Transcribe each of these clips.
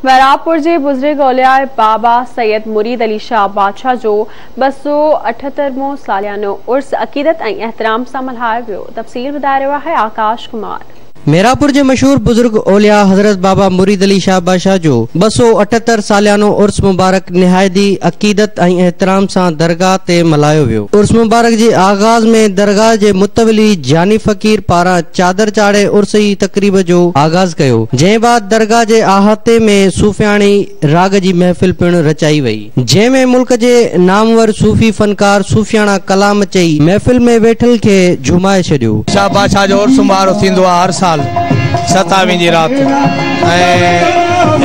मैरापुर जे बुजुर्ग औलिया बाबा सैयद मुरीद अली शाह बादशाह जो 278 सालियानो उर्स अकीदत ऐं एहतराम सां मल्हायो वियो। तफ़सील ॿुधाए रहियो आहे आकाश कुमार। मैरापुर जे मशहूर बुजुर्ग औलिया हज़रत बाबा मुरीद अली शाह बादशाह जो 278 सालियानो उर्स मुबारक निहायती अकीदत ऐं एहतराम सां दरगाह ते मल्हायो वियो। उर्स मुबारक जे आगाज़ में दरगाह जे मुतवली जानी फ़कीर पारां चादर चाढ़े उर्स जी तकरीब जो आगाज़ कयो, जंहिं बाद दरगाह जे अहाते में सूफियाणी राग जी महफ़िल पिणु रचाई वई, जंहिं में मुल्क जे नामवर सूफ़ी फनकार सूफियाणा कलाम चई महफ़िल में वेठल खे झुमाए छॾियो। शाह बादशाह जो उर्स मुबारक थींदो आहे हर साल 27 जी रात।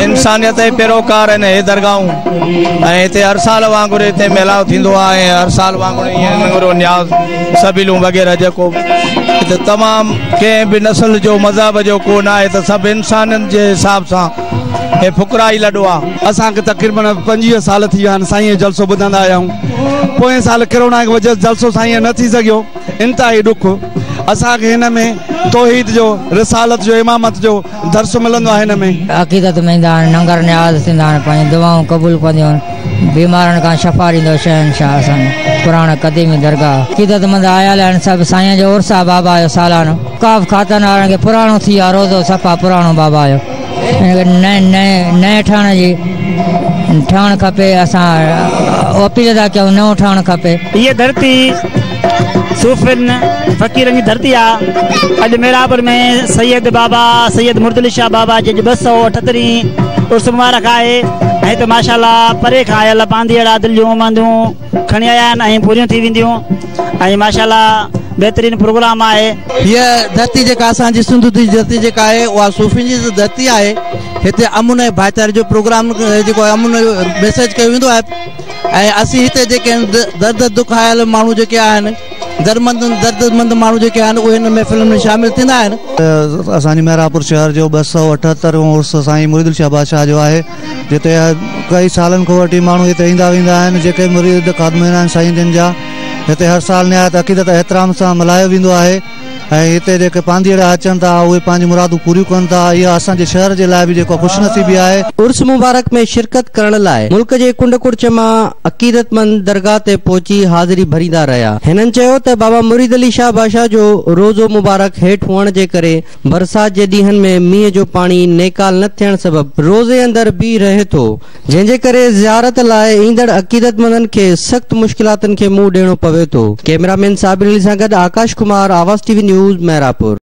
इंसानियत जे पेरोकार आहिनि हे दरगाहूं ऐं हिते हर साल वांगुरु हिते मेलाव थींदो आहे। हर साल वांगुरु न्याज़ सबीलूं वग़ैरह जेको हिते तमामु कंहिं बि नस्ल जो मज़हब जो को न आहे, त सभु इंसाननि जे हिसाब सां हे फुकरा ई लॾो आहे। असांखे तक़रीबन 25 साल थी विया आहिनि साईं जलसो ॿुधंदा आया आहियूं। पोएं साल कोरोना की वजह से जलसो साईं न थी सघियो, इंतिहाई ॾुख। असांखे हिन में तौहीद जो रिसालत जो इमामत जो दर्स मिलंदो आहे। हिन में अक़ीदत वेंदा आहिनि, नंगर न्याज़ थींदा आहिनि, पंहिंजी दुआऊं क़बूल कंदियूं आहिनि, बीमारनि खां शफ़ा ॾींदो शहनशाह असांजो पुराणा क़दीमी दरगाह। अक़ीदतमंद आयल आहिनि सभु। साईं जो उर्स आहे बाबा जो सालानो। काफ़ खातन वारनि खे पुराणो थी वियो आहे, रोज़ो सफ़ा पुराणो बाबा जो। नए ठहणु खपे। असां अपील था कयूं नओं ठहणु खपे। ये धरती सूफिन फ़कीरनि जी धरती आहे। अॼु मैरापुर में सैयद बाबा सैयद मुरीद अली शाह बाबा जे 278 उर्स मुबारक आहे। ऐं त माशाअल्लाह परे खां आयल पांदी अहिड़ा दिलि जूं उमंदूं खणी आया आहिनि ऐं पूरियूं थी वेंदियूं। ऐं माशाअल्लाह बेहतरीन प्रोग्राम आहे। हीअ धरती जेका असांजी सिंध जी धरती जेका आहे उहा सूफ़िन जी धरती आहे। हिते अमुन ऐं भाईचारे जो प्रोग्राम जेको अमुन मैसेज कयो वेंदो आहे। ऐं असीं हिते जेके दर्द दुख आयल माण्हू जेके आहिनि, दर्दमंद माण्हू जेके आहिनि उहे हिन महफ़िल में शामिल थींदा आहिनि। असांजी मैरापुर शहर जो 278 उर्स साईं मुरीद अली शाह बादशाह जो आहे, जिते कई सालनि खां वठी माण्हू हिते ईंदा वेंदा आहिनि। जेके मुरीद ख़ादम आहिनि साईं जिन जा हिते हर साल निहायत अक़ीदत एहतराम सां मल्हायो वेंदो आहे। ऐं हिते जेके पांधीअड़ा अचनि था उहे पंहिंजी मुरादूं पूरियूं कनि था। इहा असांजे शहर जे लाइ बि जेको ख़ुशनसीबी आहे। उर्स मुबारक में शिरकत करण लाइ मुल्क जे कुंड कुड़च मां अक़ीदतमंद दरगाह ते पहुची हाज़िरी भरींदा रहिया। हिननि चयो त बाबा मुरीद अली शाह बादशाह जो रोज़ो मुबारक हेठि हुअण जे करे बरसात जे ॾींहंनि में मींहं जो पाणी नेकाल न थियण सबबि रोज़े अंदरि बीह रहे थो, जंहिंजे करे ज़ियारत लाइ ईंदड़ अक़ीदतमंदनि खे सख़्त मुश्किलातुनि खे मुंहुं ॾियणो पवे थो। कैमरामैन साबिर अली सां गॾु आकाश कुमार, आवाज़ टीवी न्यूज़, मैरापुर।